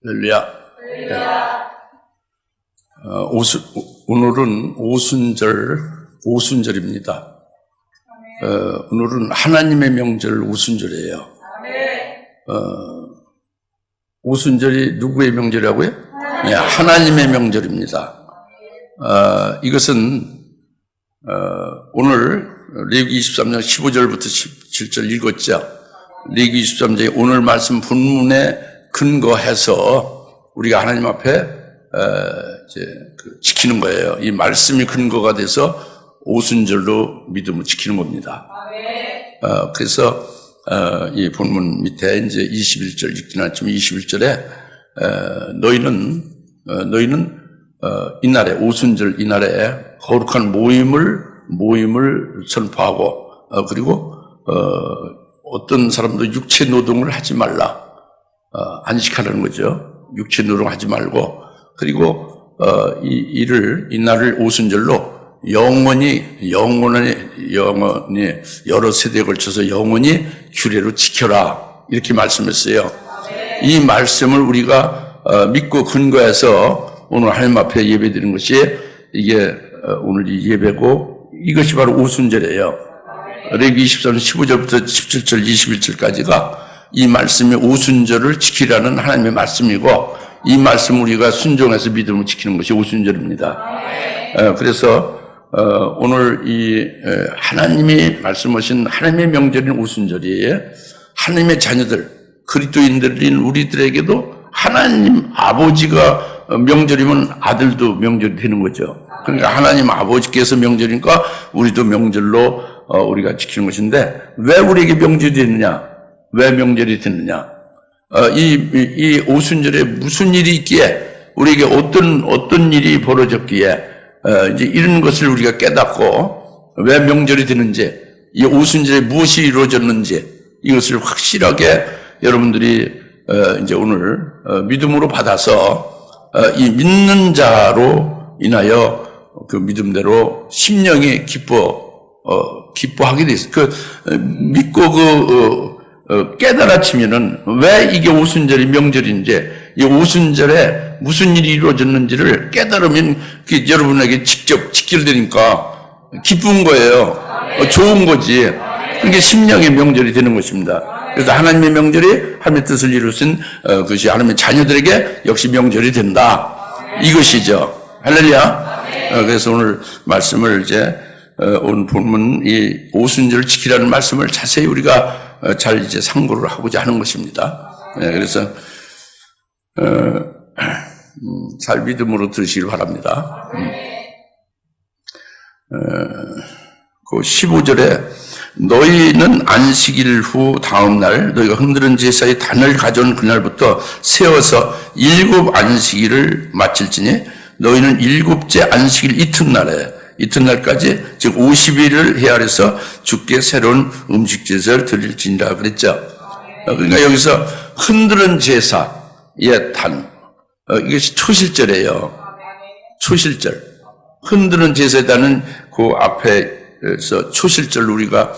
할렐루야. 오늘은 오순절입니다. 오늘은 하나님의 명절 오순절이에요. 오순절이 누구의 명절이라고요? 네, 하나님의 명절입니다. 이것은 오늘 레위기 23장 15절부터 17절 읽었죠. 레위기 23장의 오늘 말씀 본문에 근거해서 우리가 하나님 앞에 지키는 거예요. 이 말씀이 근거가 돼서 오순절로 믿음을 지키는 겁니다. 그래서 이 본문 밑에 이제 21절 읽지는 않지만 21절에 너희는 이날에 오순절 이날에 거룩한 모임을 선포하고 그리고 어떤 사람도 육체 노동을 하지 말라. 안식하라는 거죠. 육체 노동하지 말고 그리고 이날을 오순절로 영원히 여러 세대에 걸쳐서 영원히 규례로 지켜라 이렇게 말씀했어요. 이 말씀을 우리가 믿고 근거해서 오늘 하나님 앞에 예배드리는 것이 이게 오늘 이 예배고 이것이 바로 오순절이에요. 레위기 23장 15절부터 17절 21절까지가 이 말씀이 오순절을 지키라는 하나님의 말씀이고 이 말씀 우리가 순종해서 믿음을 지키는 것이 오순절입니다. 그래서 오늘 이 하나님이 말씀하신 하나님의 명절인 오순절이 하나님의 자녀들 그리스도인들인 우리들에게도 하나님 아버지가 명절이면 아들도 명절이 되는 거죠. 그러니까 하나님 아버지께서 명절이니까 우리도 명절로 우리가 지키는 것인데 왜 우리에게 명절이 되느냐? 왜 명절이 되느냐? 이 오순절에 무슨 일이 있기에 우리에게 어떤 일이 벌어졌기에 이제 이런 것을 우리가 깨닫고 왜 명절이 되는지 이 오순절에 무엇이 이루어졌는지 이것을 확실하게 여러분들이 이제 오늘 믿음으로 받아서 이 믿는 자로 인하여 그 믿음대로 심령이 기뻐하게 돼 있어요. 믿고 깨달아치면은 왜 이게 오순절이 명절인지 이 오순절에 무슨 일이 이루어졌는지를 깨달으면 여러분에게 직접 직결되니까 기쁜 거예요. 좋은 거지. 그게 심령의 명절이 되는 것입니다. 그래서 하나님의 명절이 하나님의 뜻을 이루신 그것이 하나님의 자녀들에게 역시 명절이 된다. 이것이죠. 할렐루야. 그래서 오늘 말씀을 이제 오늘 본문 이 오순절을 지키라는 말씀을 자세히 우리가 잘 이제 상고를 하고자 하는 것입니다. 그래서 잘 믿음으로 들으시길 바랍니다. 그 15절에 너희는 안식일 후 다음 날 너희가 흔드는 제사의 단을 가져온 그날부터 세워서 7 안식일을 마칠지니 너희는 7째 안식일 이튿날까지 즉 50일을 헤아려서 주께 새로운 음식 제사를 드릴지니라 그랬죠. 그러니까 여기서 흔드는 제사의 단 이것이 초실절이에요. 초실절 흔드는 제사의 단은 그 앞에서 초실절 우리가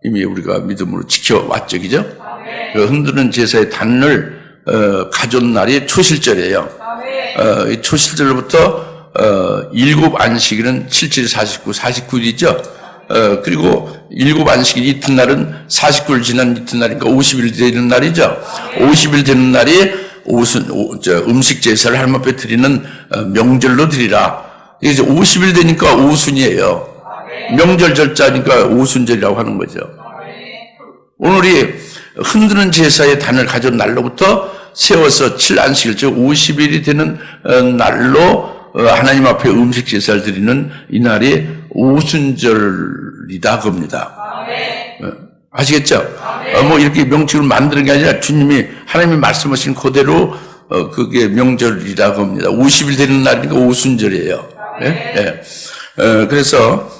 이미 우리가 믿음으로 지켜왔죠, 그죠? 그 흔드는 제사의 단을 가져온 날이 초실절이에요. 이 초실절부터 7 안식일은 7, 7, 49이죠. 그리고 7 안식일 이튿날은 49일 지난 이튿날이니까 50일 되는 날이죠. 50일 되는 날이 음식 제사를 하나님 앞에 드리는 명절로 드리라. 이제 50일 되니까 오순이에요. 명절 절자니까 오순절이라고 하는 거죠. 오늘이 흔드는 제사의 단을 가져온 날로부터 세워서 7안식일 즉 50일이 되는 날로 하나님 앞에 음식 제사를 드리는 이 날이 오순절이다 겁니다. 아시겠죠? 뭐 이렇게 명칭을 만드는 게 아니라 주님이 하나님이 말씀하신 그대로 그게 명절이다 겁니다. 50일 되는 날이니까 오순절이에요. 그래서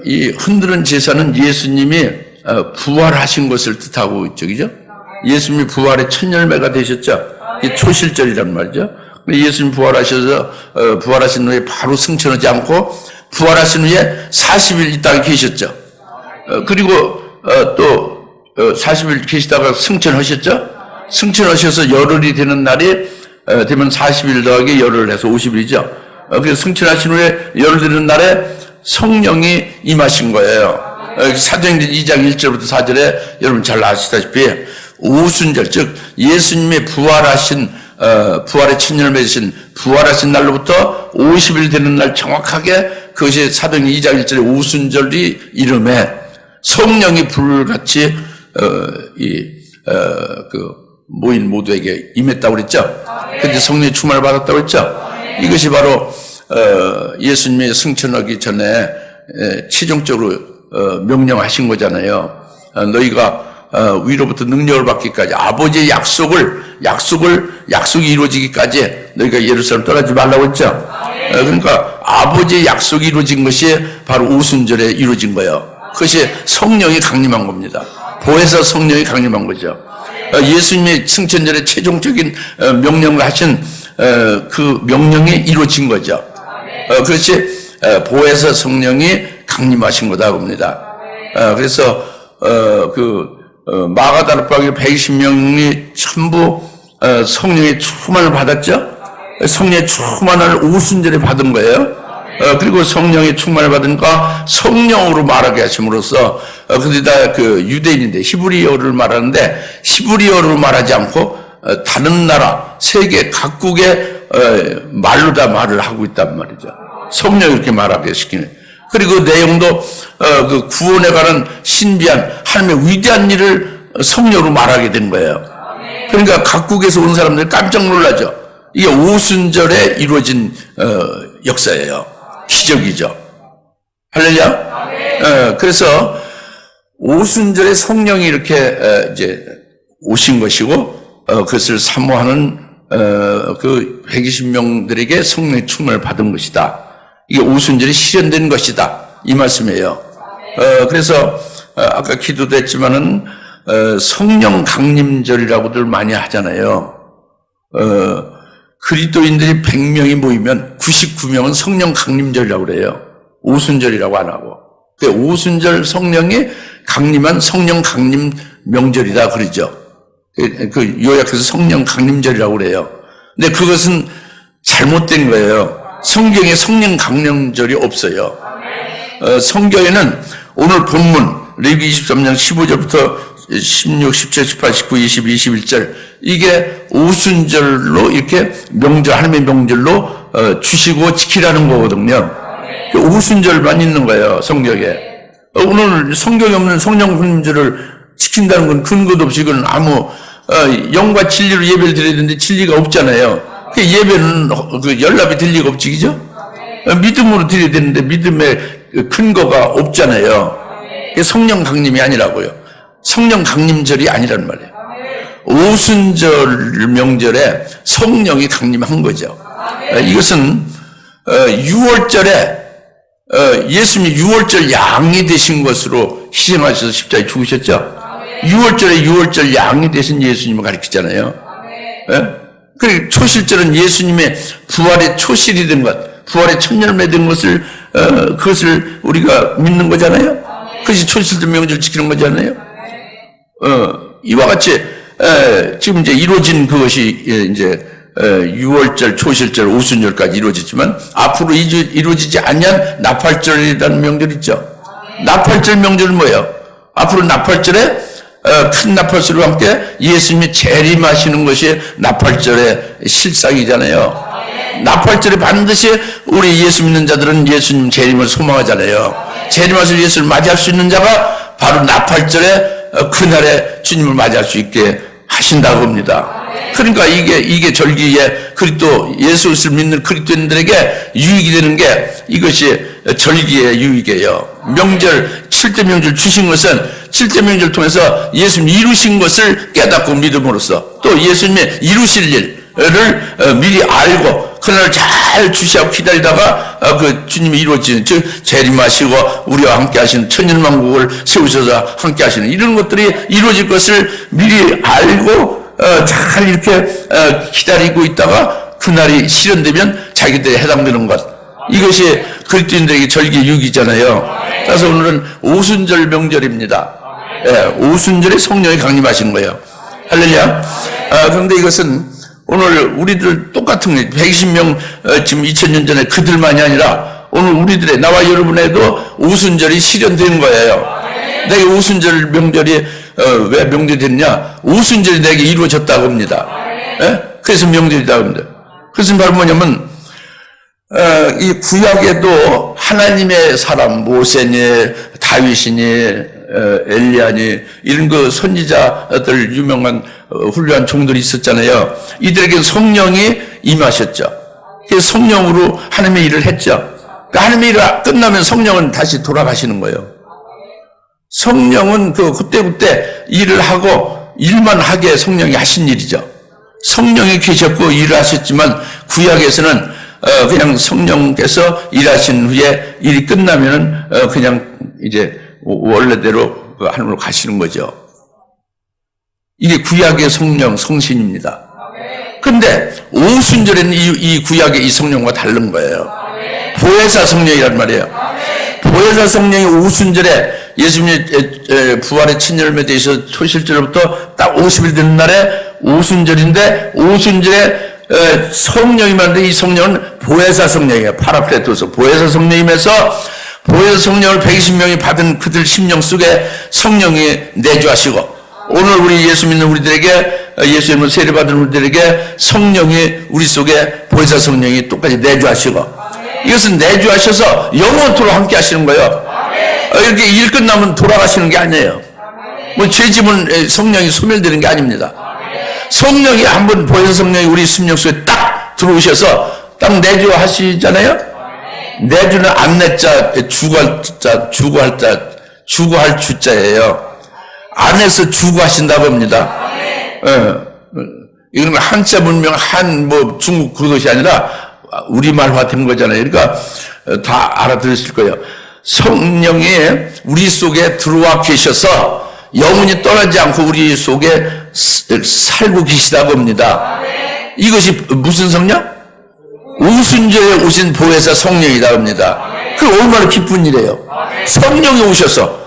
이 흔드는 제사는 예수님이 부활하신 것을 뜻하고 있죠, 그죠? 예수님이 부활의 첫 열매가 되셨죠. 이 초실절이란 말이죠. 예수님 부활하셔서 부활하신 후에 바로 승천하지 않고 부활하신 후에 40일 이 땅에 계셨죠. 그리고 또 40일 계시다가 승천하셨죠. 승천하셔서 열흘이 되는 날이 되면 40일 더하기 열흘 해서 50일이죠. 그래서 승천하신 후에 열흘 되는 날에 성령이 임하신 거예요. 사도행전 2장 1절부터 4절에 여러분 잘 아시다시피 오순절, 즉 예수님의 부활하신 부활의 천년을 맺으신 부활하신 날로부터 50일 되는 날 정확하게 그것이 사도행전 2장 1절에 오순절이 이름에 성령이 불같이 모인 모두에게 임했다고 그랬죠. 근데 성령의 충만을 받았다고 그랬죠. 이것이 바로 예수님의 승천하기 전에 최종적으로 명령하신 거잖아요. 너희가 위로부터 능력을 받기까지 아버지의 약속이 이루어지기까지 너희가 예루살렘 떠나지 말라고 했죠. 그러니까 아버지의 약속이 이루어진 것이 바로 오순절에 이루어진 거예요. 그것이 성령이 강림한 겁니다. 보혜사 성령이 강림한 거죠. 예수님의 승천절에 최종적인 명령을 하신 그 명령이 이루어진 거죠. 그것이 보혜사 성령이 강림하신 거다 봅니다. 그래서 마가다락방에 120명이 전부 성령의 충만을 받았죠. 성령의 충만을 오순절에 받은 거예요. 그리고 성령의 충만을 받으니까 성령으로 말하게 하심으로써 근데 다 그 유대인인데 히브리어를 말하는데 히브리어로 말하지 않고 다른 나라 세계 각국의 말로 다 말을 하고 있단 말이죠. 성령이 이렇게 말하게 시키는. 그리고 그 내용도 그 구원에 관한 신비한 하나님의 위대한 일을 성령으로 말하게 된 거예요. 그러니까 각국에서 온 사람들이 깜짝 놀라죠. 이게 오순절에 이루어진 역사예요. 기적이죠. 할렐루야. 그래서 오순절에 성령이 이렇게 이제 오신 것이고 그것을 사모하는 그 120명들에게 성령의 충만을 받은 것이다. 이게 오순절이 실현된 것이다. 이 말씀이에요. 그래서 아까 기도도 했지만은 성령 강림절이라고들 많이 하잖아요. 그리스도인들이 100명이 모이면 99명은 성령 강림절이라고 그래요. 오순절이라고 안 하고. 오순절 성령이 강림한 성령 강림 명절이다 그러죠. 그 요약해서 성령 강림절이라고 그래요. 근데 그것은 잘못된 거예요. 성경에 성령 강림절이 없어요. 성경에는 오늘 본문 레위기 23장 15절부터 16, 17, 18, 19, 20, 21절 이게 오순절로 이렇게 명절, 하나님의 명절로 주시고 지키라는 거거든요. 오순절만 있는 거예요, 성경에. 오늘 성경에 없는 성령 강림절을 지킨다는 건 근거도 없이 그건 아무 영과 진리로 예배를 드려야 되는데 진리가 없잖아요. 그 예배는 그 연락이 될 리가 없지, 그죠? 믿음으로 드려야 되는데 믿음의 근거가 없잖아요. 성령 강림이 아니라고요. 성령 강림절이 아니란 말이에요. 오순절 명절에 성령이 강림한 거죠. 이것은 6월절에 예수님이 6월절 양이 되신 것으로 희생하셔서 십자가에 죽으셨죠. 6월절에 6월절 양이 되신 예수님을 가리키잖아요. 그리고 초실절은 예수님의 부활의 초실이 된 것, 부활의 천년을 맺은 것을 그것을 우리가 믿는 거잖아요. 그것이 초실절 명절 지키는 거잖아요. 이와 같이 지금 이제 이루어진 그것이 이제 6월절, 초실절, 오순절까지 이루어졌지만 앞으로 이루어지지 않는 나팔절이라는 명절 있죠. 나팔절 명절은 뭐예요? 앞으로 나팔절에 큰 나팔소리와 함께 예수님이 재림하시는 것이 나팔절의 실상이잖아요. 나팔절에 반드시 우리 예수 믿는 자들은 예수님 재림을 소망하잖아요. 재림하실 예수를 맞이할 수 있는 자가 바로 나팔절에 그날에 주님을 맞이할 수 있게 하신다고 합니다. 그러니까 이게 절기에 그리스도 예수를 믿는 그리스도인들에게 유익이 되는 게 이것이 절기의 유익이에요. 명절 7대 명절 주신 것은 7대 명절 통해서 예수님 이루신 것을 깨닫고 믿음으로써 또 예수님의 이루실 일을 미리 알고 그날 잘 주시하고 기다리다가 그 주님이 이루어지는 즉 재림하시고 우리와 함께 하시는 천년만국을 세우셔서 함께 하시는 이런 것들이 이루어질 것을 미리 알고 잘 이렇게 기다리고 있다가 그날이 실현되면 자기들에 해당되는 것 이것이 그리스도인들에게 절기 유익이잖아요. 그래서 오늘은 오순절 명절입니다. 오순절에 성령이 강림하시는 거예요. 할렐루야. 그런데 이것은 오늘 우리들 똑같은 게 120명 지금 2000년 전에 그들만이 아니라 오늘 우리들의 나와 여러분에도 오순절이 실현된 거예요. 내게 오순절 명절이 왜 명절이 됐냐? 오순절이 내게 이루어졌다고 합니다. 그래서 명절이라고 합니다. 그것은 바로 뭐냐면 이 구약에도 하나님의 사람 모세니 다윗이니 엘리야니 이런 그 선지자들 유명한 훌륭한 종들이 있었잖아요. 이들에게 성령이 임하셨죠. 그래서 성령으로 하나님의 일을 했죠. 그러니까 하나님의 일이 끝나면 성령은 다시 돌아가시는 거예요. 성령은 그때 일을 하고 일만 하게 성령이 하신 일이죠. 성령이 계셨고 일을 하셨지만 구약에서는 그냥 성령께서 일하신 후에 일이 끝나면은 그냥 이제 원래대로 하늘로 가시는 거죠. 이게 구약의 성령, 성신입니다. 근데 오순절에는 이 구약의 이 성령과 다른 거예요. 보혜사 성령이란 말이에요. 보혜사 성령이 오순절에 예수님의 부활의 친열매 되셔서 초실절부터 딱 50일 되는 날에 오순절인데 오순절에 성령이 만든 이 성령은 보혜사 성령이에요. 파라클레토스 보혜사 성령이면서 보혜사 성령을 120명이 받은 그들 심령 속에 성령이 내주하시고 오늘 우리 예수 믿는 우리들에게 예수님을 세례받은 우리들에게 성령이 우리 속에 보혜사 성령이 똑같이 내주하시고 이것은 내주하셔서 영원토록 함께 하시는 거예요. 이렇게 일 끝나면 돌아가시는 게 아니에요. 뭐 죄짐은 성령이 소멸되는 게 아닙니다. 성령이 한번 보혜사 성령이 우리 심령 속에 딱 들어오셔서 딱 내주하시잖아요. 내주는 안내자, 주구할 주자예요. 안에서 주구하신다고 합니다. 이건 한자 문명, 중국 그것이 아니라 우리말화 된 거잖아요. 그러니까 다 알아들으실 거예요. 성령이 우리 속에 들어와 계셔서 영혼이 떠나지 않고 우리 속에 살고 계시다고 합니다. 이것이 무슨 성령? 오순절에 오신 보혜사 성령이라고 합니다. 그 얼마나 기쁜 일이에요. 성령이 오셔서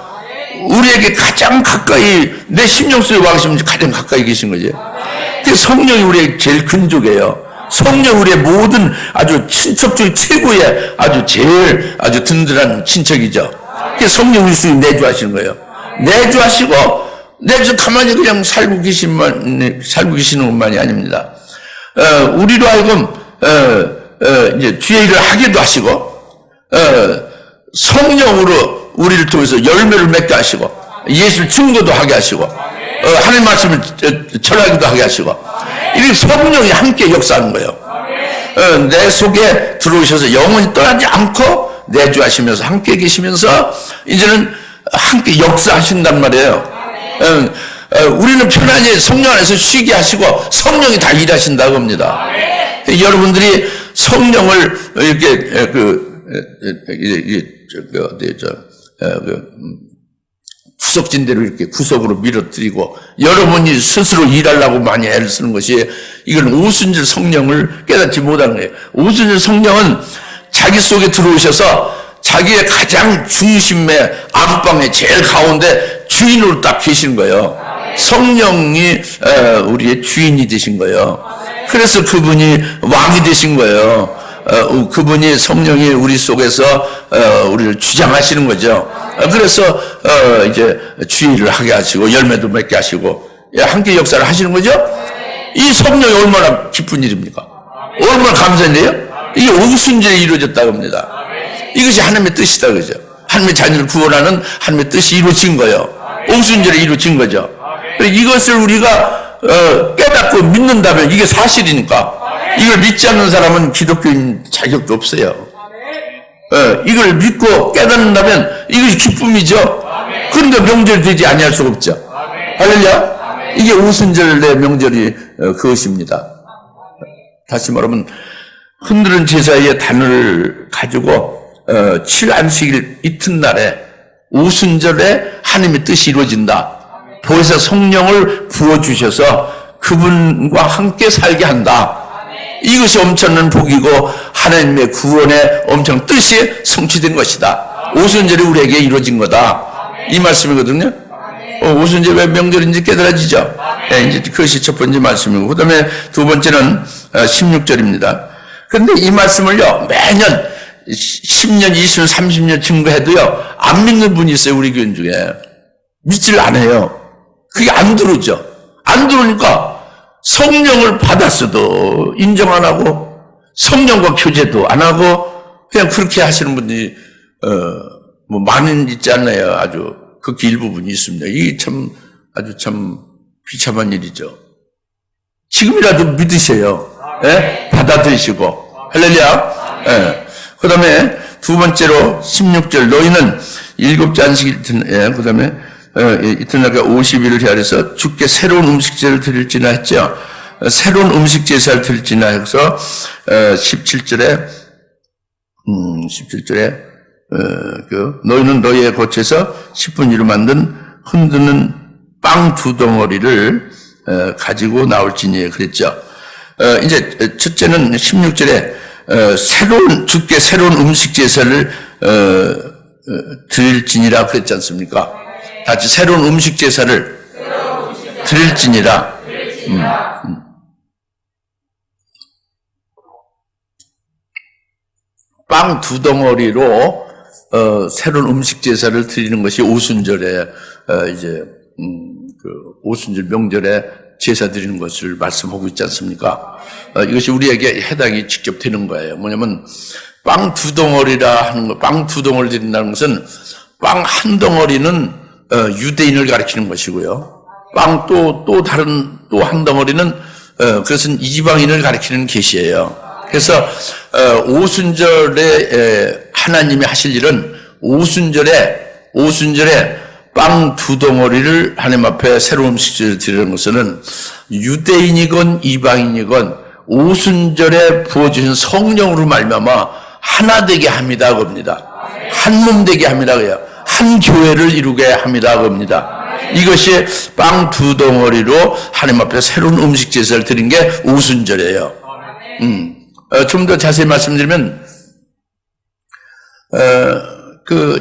우리에게 가장 가까이 내 심령 속에 와 계시면 가장 가까이 계신 거죠. 그 성령이 우리의 제일 근족이에요. 성령 우리의 모든 아주 친척 중에 최고의 아주 든든한 친척이죠. 그 성령 우리 속에 내주하시는 거예요. 내주하시고 가만히 그냥 살고 계시는 것만이 아닙니다. 우리로 하여금 이제 주의 일을 하기도 하시고 성령으로 우리를 통해서 열매를 맺게 하시고 예수를 증거도 하게 하시고 하나님 말씀을 전하기도 하게 하시고 이렇게 성령이 함께 역사하는 거예요. 내 속에 들어오셔서 영원히 떠나지 않고 내주하시면서 함께 계시면서 이제는 함께 역사하신단 말이에요. 우리는 편안히 성령 안에서 쉬게 하시고 성령이 다 일하신다고 합니다. 여러분들이 성령을 이렇게 구석진대로 이렇게 구석으로 밀어뜨리고 여러분이 스스로 일하려고 많이 애를 쓰는 것이 이건 오순절 성령을 깨닫지 못하는 거예요. 오순절 성령은 자기 속에 들어오셔서 자기의 가장 중심의 안방의 제일 가운데 주인으로 딱 계시는 거예요. 성령이 우리의 주인이 되신 거예요. 그래서 그분이 왕이 되신 거예요. 그분이 성령이 우리 속에서 우리를 주장하시는 거죠. 그래서 이제 주의를 하게 하시고 열매도 맺게 하시고 함께 역사를 하시는 거죠. 이 성령이 얼마나 기쁜 일입니까? 얼마나 감사한 일이에요? 이게 오순절에 이루어졌다고 합니다. 이것이 하나님의 뜻이다 그죠. 하나님의 자녀를 구원하는 하나님의 뜻이 이루어진 거예요. 오순절에 이루어진 거죠. 이것을 우리가 깨닫고 믿는다면 이게 사실이니까 이걸 믿지 않는 사람은 기독교인 자격도 없어요. 이걸 믿고 깨닫는다면 이것이 기쁨이죠. 그런데 명절이 되지 아니할 수가 없죠. 할렐루야. 이게 오순절의 명절이 그것입니다. 다시 말하면 흔드는 제사의 단을 가지고 7안식일 이튿날에 오순절에 하나님의 뜻이 이루어진다. 보혜사 성령을 부어주셔서 그분과 함께 살게 한다. 이것이 엄청난 복이고 하나님의 구원의 엄청 뜻이 성취된 것이다. 오순절이 우리에게 이루어진 거다. 이 말씀이거든요. 오순절 왜 명절인지 깨달아지죠? 예, 이제 그것이 첫 번째 말씀이고, 그 다음에 두 번째는 16절입니다. 그런데 이 말씀을요, 매년 10년, 20년, 30년 증거해도요, 안 믿는 분이 있어요, 우리 교인 중에. 믿지를 않아요. 그게 안 들어오죠. 안 들어오니까 성령을 받았어도 인정 안 하고, 성령과 교제도 안 하고, 그냥 그렇게 하시는 분들이, 많은 있지 않나요? 아주 극히 일부분이 있습니다. 이게 아주 비참한 일이죠. 지금이라도 믿으세요. 예? 받아들이시고. 할렐루야. 예. 그 다음에 두 번째로 16절, 너희는 일곱째 안식 그 다음에 이튿날과 50일을 헤아려서 주께 새로운 음식제를 드릴지나 했죠. 새로운 음식 제사를 드릴지나 해서 17절에 너희는 너희의 거처에서 10분 이루 만든 흔드는 빵 2덩어리를 가지고 나올지니 그랬죠. 이제 첫째는 16절에 주께 새로운 음식 제사를 드릴지니라 그랬지 않습니까? 같이 새로운 음식 제사를 드릴지니라. 빵 2덩어리로 새로운 음식 제사를 드리는 것이 오순절에 오순절 명절에 제사 드리는 것을 말씀하고 있지 않습니까? 이것이 우리에게 해당이 직접 되는 거예요. 뭐냐면 빵 2덩어리라 하는 거, 빵 2덩어리 드린다는 것은 빵 1덩어리는 유대인을 가리키는 것이고요. 빵 또 다른 또 한 덩어리는 그것은 이방인을 가리키는 계시예요. 그래서 오순절에 하나님이 하실 일은 오순절에 빵 2덩어리를 하나님 앞에 새로운 음식을 드리는 것은 유대인이건 이방인이건 오순절에 부어주신 성령으로 말미암아 하나 되게 합니다 겁니다. 한 몸 되게 합니다 그래요. 한 교회를 이루게 합니다 겁니다. 이것이 빵 2덩어리로 하나님 앞에 새로운 음식 제사를 드린 게 오순절이에요. 좀 더 자세히 말씀드리면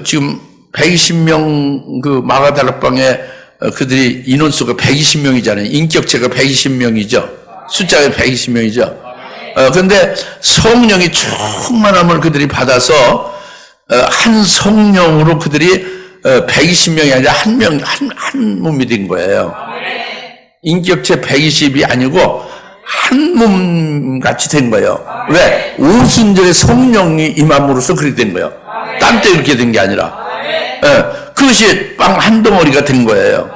지금 120명 마가다락방에 그들이 인원수가 120명이잖아요. 인격체가 120명이죠. 숫자가 120명이죠. 그런데 성령이 충만함을 그들이 받아서 한 성령으로 그들이 120명이 아니라 한 몸이 된 거예요. 인격체 120이 아니고 한 몸 같이 된 거예요. 왜? 오순절에 성령이 임함으로써 그렇게 된 거예요. 딴 때 그렇게 된 게 아니라. 그것이 빵 한 덩어리가 된 거예요.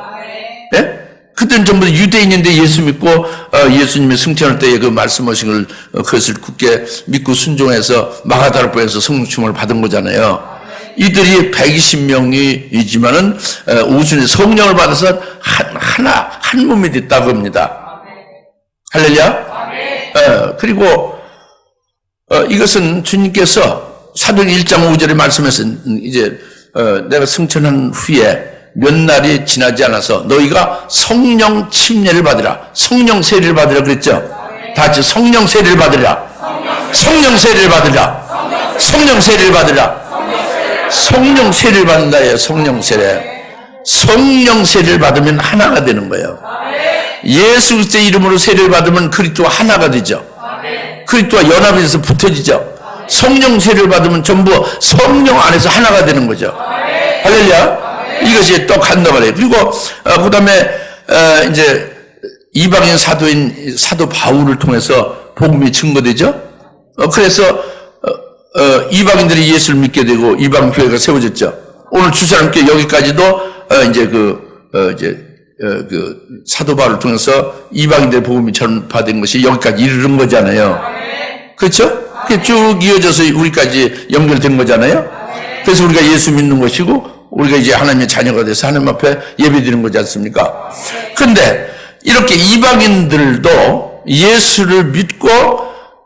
예? 그때는 전부 유대인인데 예수 믿고 예수님의 승천할 때에 그 말씀하신 걸 그것을 굳게 믿고 순종해서 마가다락방에서 성령충을 받은 거잖아요. 이들이 120명이지만은 오순절에 성령을 받아서 한 몸이 됐다고 합니다. 할렐루야. 그리고 이것은 주님께서 사도행 1장 5절에 말씀해서 이제 내가 승천한 후에 몇 날이 지나지 않아서 너희가 성령 침례를 받으라. 성령 세례를 받으라 그랬죠. 다 같이 성령 세례를 받으라. 성령 세례를 받으라. 성령 세례를 받으라. 성령 세례를 받는다예요. 성령 세례. 성령 세례를 받으면 하나가 되는 거예요. 예수 그리스도의 이름으로 세례를 받으면 그리스도와 하나가 되죠. 그리스도와 연합이 돼서 붙어지죠. 성령 세례를 받으면 전부 성령 안에서 하나가 되는 거죠. 할렐루야. 이것이 떡한다 말이에요. 그리고 그 다음에 이제 이방인 사도 바울을 통해서 복음이 증거되죠. 그래서 이방인들이 예수를 믿게 되고 이방 교회가 세워졌죠. 오늘 주사님께 여기까지도 이제 그 사도 바울을 통해서 이방인들의 복음이 전파된 것이 여기까지 이르는 거잖아요. 그렇죠? 그게 쭉 이어져서 우리까지 연결된 거잖아요. 그래서 우리가 예수 믿는 것이고 우리가 이제 하나님의 자녀가 돼서 하나님 앞에 예배드리는 거지 않습니까? 그런데 이렇게 이방인들도 예수를 믿고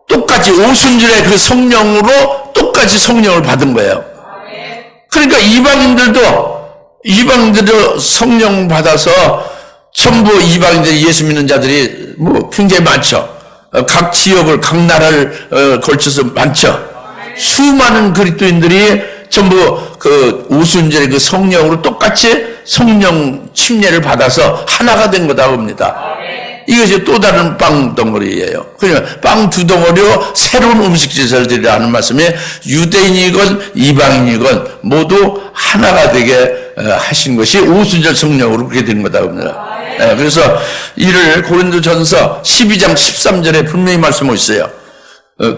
똑같이 오순절에 그 성령으로 똑같이 성령을 받은 거예요. 그러니까 이방인들도 성령 받아서 전부 이방인들이 예수 믿는 자들이 굉장히 많죠. 각 지역을 각 나라를 걸쳐서 많죠. 수많은 그리스도인들이 전부 그 오순절의 그 성령으로 똑같이 성령 침례를 받아서 하나가 된 거다 봅니다. 이것이 또 다른 빵 덩어리예요. 그러니까 빵 두 덩어리로 새로운 음식 제사를 드리라 하는 말씀에 유대인이건 이방인이건 모두 하나가 되게 하신 것이 오순절 성령으로 그렇게 되는 거다 봅니다. 그래서 이를 고린도전서 12장 13절에 분명히 말씀하고 있어요.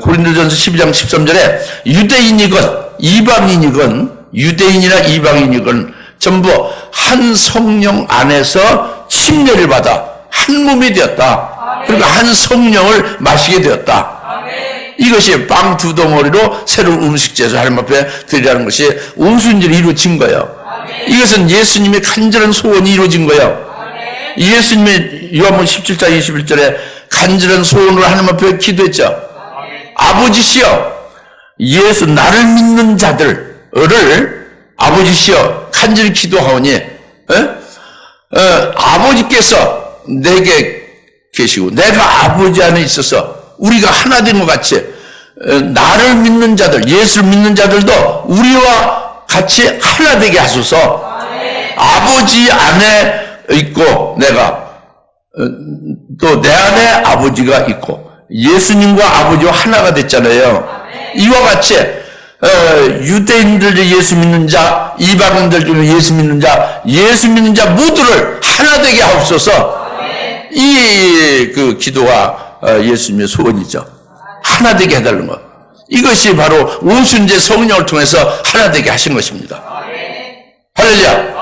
고린도전서 12장 13절에 유대인이건 이방인이건 유대인이나 이방인이건 전부 한 성령 안에서 침례를 받아 한 몸이 되었다. 그러니까 한 성령을 마시게 되었다. 이것이 빵 두 덩어리로 새로운 음식 제사 하나님 앞에 드리라는 것이 오순절이 이루어진 거예요. 이것은 예수님의 간절한 소원이 이루어진 거예요. 예수님의 요한복음 17장 21절에 간절한 소원으로 하나님 앞에 기도했죠. 아버지시여, 예수 나를 믿는 자들을 아버지시여 간절히 기도하오니 아버지께서 내게 계시고 내가 아버지 안에 있어서 우리가 하나 된 것 같이 나를 믿는 자들, 예수를 믿는 자들도 우리와 같이 하나 되게 하소서. 아버지 안에 있고 내가 또 내 안에 아버지가 있고 예수님과 아버지와 하나가 됐잖아요. 이와 같이 유대인들 중에 예수 믿는 자, 이방인들 중에 예수 믿는 자 모두를 하나 되게 하옵소서. 이 그 기도가 예수님의 소원이죠. 하나 되게 해달라는 것. 이것이 바로 오순절 성령을 통해서 하나 되게 하신 것입니다. 할렐루야.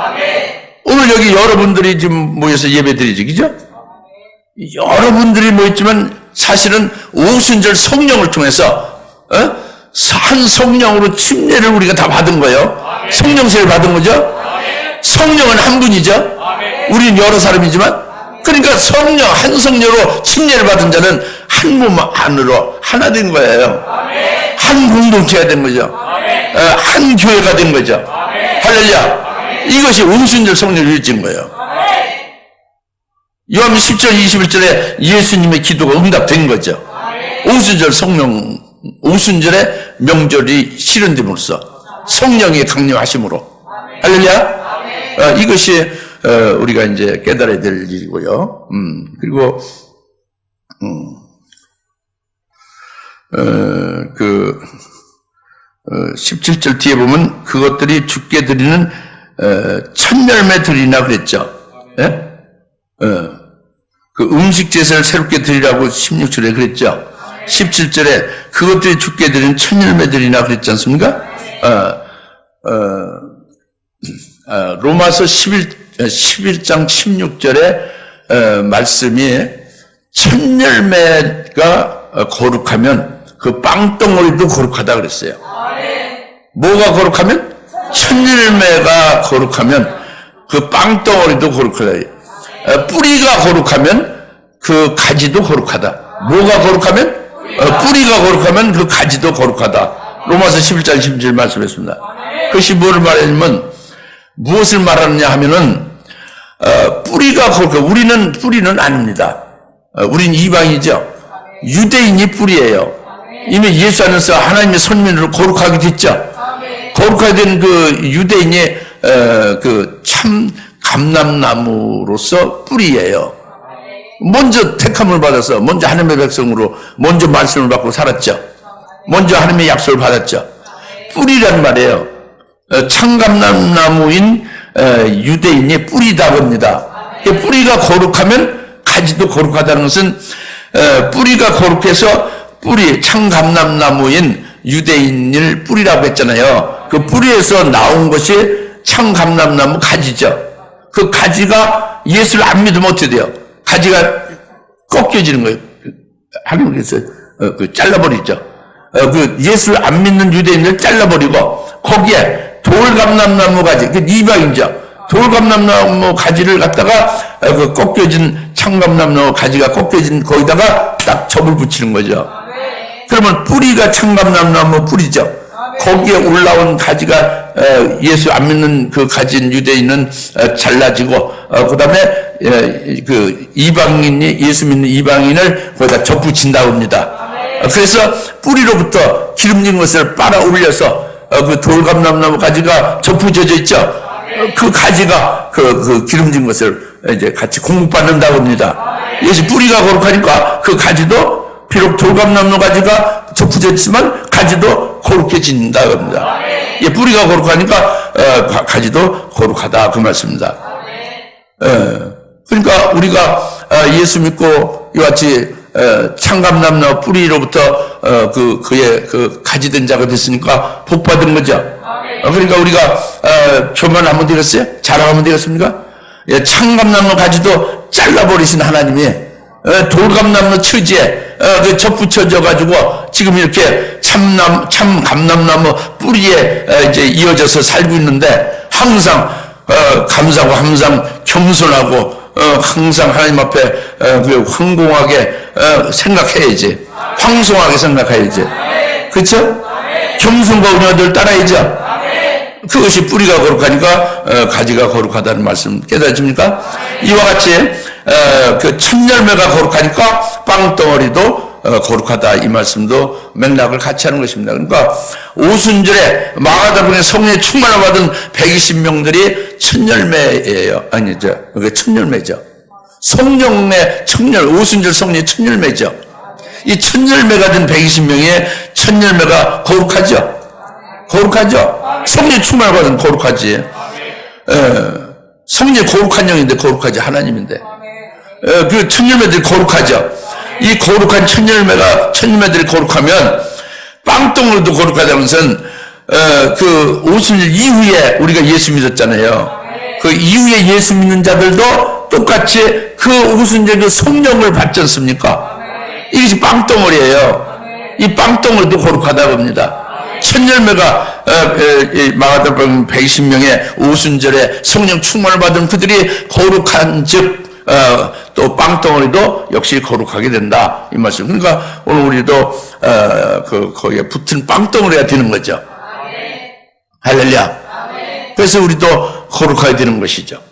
오늘 여기 여러분들이 지금 모여서 예배드리죠, 그죠? 여러분들이 모였지만 사실은 오순절 성령을 통해서 한 성령으로 침례를 우리가 다 받은 거예요. 성령세를 받은 거죠. 성령은 한 분이죠. 우리는 여러 사람이지만 그러니까 성령, 한 성령으로 침례를 받은 자는 한 몸 안으로 하나 된 거예요. 한 공동체가 된 거죠. 한 교회가 된 거죠. 할렐루야. 이것이 오순절 성령을 이루어진 거예요. 요한복음 10절 21절에 예수님의 기도가 응답된 거죠. 오순절 성령, 오순절의 명절이 실현됨으로써 성령의 강림하심으로. 할렐루야. 이것이 우리가 이제 깨달아야 될 일이고요. 그리고 17절 뒤에 보면 그것들이 주께 드리는 첫열매 드리나 그랬죠. 예? 그 음식 제사를 새롭게 드리라고 16절에 그랬죠. 17절에 그것들이 주께 드리는 첫열매 드리나 그랬지 않습니까? 로마서 11장 16절에 말씀이 첫열매가 거룩하면 그 빵덩어리도 거룩하다 그랬어요. 뭐가 거룩하면? 첫열매가 거룩하면 그 빵덩어리도 거룩하다. 뿌리가 거룩하면 그 가지도 거룩하다. 뭐가 거룩하면? 뿌리가 거룩하면 그 가지도 거룩하다. 로마서 11장 16절 말씀했습니다. 그것이 뭐를 말하냐면 무엇을 말하느냐 하면은 뿌리가 거룩하고 우리는 뿌리는 아닙니다. 우리는 이방이죠. 유대인이 뿌리예요. 이미 예수 안에서 하나님의 선민으로 거룩하게 됐죠. 거룩하게 된 그 유대인이 그 참 감람나무로서 뿌리예요. 먼저 택함을 받아서 먼저 하나님의 백성으로 먼저 말씀을 받고 살았죠. 먼저 하나님의 약속을 받았죠. 뿌리란 말이에요. 참감람나무인 유대인이 뿌리다 봅니다. 뿌리가 거룩하면 가지도 거룩하다는 것은 뿌리가 거룩해서 뿌리 참감람나무인 유대인을 뿌리라고 했잖아요. 그 뿌리에서 나온 것이 참감람나무 가지죠. 그 가지가 예수를 안 믿으면 어떻게 돼요? 가지가 꺾여지는 거예요. 하나님께서 그 잘라버리죠. 그 예수를 안 믿는 유대인을 잘라버리고 거기에 돌감람나무 가지, 그 이방이죠. 돌감람나무 가지를 갖다가 그 꺾여진 참감람나무 가지가 꺾여진 거기다가 딱 접을 붙이는 거죠. 그러면 뿌리가 참감람나무 뿌리죠. 거기에 올라온 가지가 예수 안 믿는 그 가진 유대인은 잘라지고 그 다음에 그 이방인이 예수 믿는 이방인을 거기다 접붙인다고 합니다. 그래서 뿌리로부터 기름진 것을 빨아 올려서 그 돌감람나무 가지가 접붙여져 있죠. 그 가지가 그 기름진 것을 이제 같이 공급받는다고 합니다. 이것이 뿌리가 거룩하니까 그 가지도 비록 돌감나무 가지가 접붙였지만 가지도 거룩해진다고 합니다. 뿌리가 거룩하니까 가지도 거룩하다 그 말씀입니다. 그러니까 우리가 예수 믿고 이같이 참감나무 뿌리로부터 그의 그 가지된 자가 됐으니까 복 받은 거죠. 그러니까 우리가 교만하면 되겠어요? 자랑하면 되겠습니까? 참감나무 가지도 잘라버리신 하나님이 돌감나무 처지에 접붙여져 가지고 지금 이렇게 참감나무 뿌리에 이제 이어져서 살고 있는데 항상 감사하고 항상 겸손하고 항상 하나님 앞에 황공하게 생각해야지. 황송하게 생각해야지. 그렇죠? 겸손과 은혜를 따라야죠. 그것이 뿌리가 거룩하니까 가지가 거룩하다는 말씀 깨달으십니까? 이와 같이 그 첫열매가 거룩하니까 빵덩어리도 거룩하다 이 말씀도 맥락을 같이 하는 것입니다. 그러니까 오순절에 마가다락방에 성령의 충만을 받은 120명들이 첫열매예요. 아니죠. 그게 첫열매죠. 성령의 첫열, 오순절 성령의 첫열매죠. 이 첫열매가 된 120명의 첫열매가 거룩하죠. 거룩하죠. 성령의 충만을 받은 거룩하지. 성령의 거룩한 영인데 거룩하지 하나님인데. 그 첫열매들이 거룩하죠. 이 거룩한 첫열매들이 거룩하면 빵덩어리도 거룩하다는 것은 그 오순절 이후에 우리가 예수 믿었잖아요. 그 이후에 예수 믿는 자들도 똑같이 그 오순절 그 성령을 받지 않습니까? 이것이 빵덩어리예요. 이 빵덩어리도 거룩하다고 합니다. 첫열매가 마가다락 120명의 오순절에 성령 충만을 받은 그들이 거룩한 즉 또 빵덩어리도 역시 거룩하게 된다 이 말씀. 그러니까 오늘 우리도 거기에 붙은 빵덩어리가 되는 거죠. 할렐루야. 그래서 우리도 거룩하게 되는 것이죠.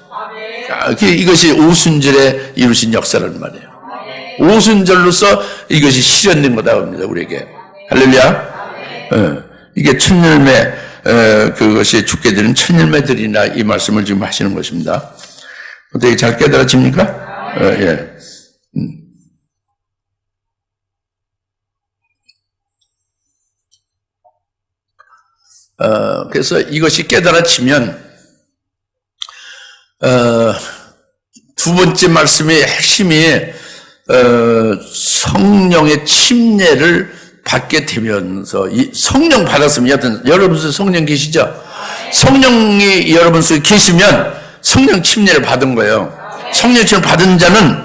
이것이 오순절에 이루신 역사란 말이에요. 오순절로서 이것이 실현된 거다 합니다 우리에게. 할렐루야. 이게 첫열매 그것이 죽게 되는 첫열매들이나 이 말씀을 지금 하시는 것입니다. 어떻게 잘 깨달아집니까? 예. 그래서 이것이 깨달아지면 두 번째 말씀의 핵심이 성령의 침례를 받게 되면서 이 성령 받았으면 여튼 여러분 속에 성령 계시죠? 성령이 여러분 속에 계시면 성령 침례를 받은 거예요. 성령 침례를 받은 자는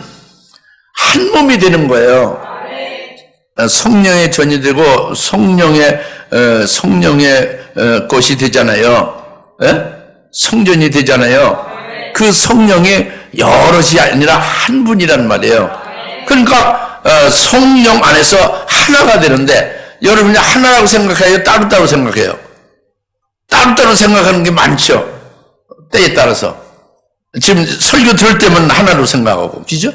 한 몸이 되는 거예요. 성령의 전이 되고 성령의 것이 되잖아요. 성전이 되잖아요. 그 성령이 여럿이 아니라 한 분이란 말이에요. 그러니까 성령 안에서 하나가 되는데 여러분이 하나라고 생각해요? 따로따로 생각해요? 따로따로 생각하는 게 많죠. 때에 따라서. 지금 설교 들을 때만 하나로 생각하고, 그죠?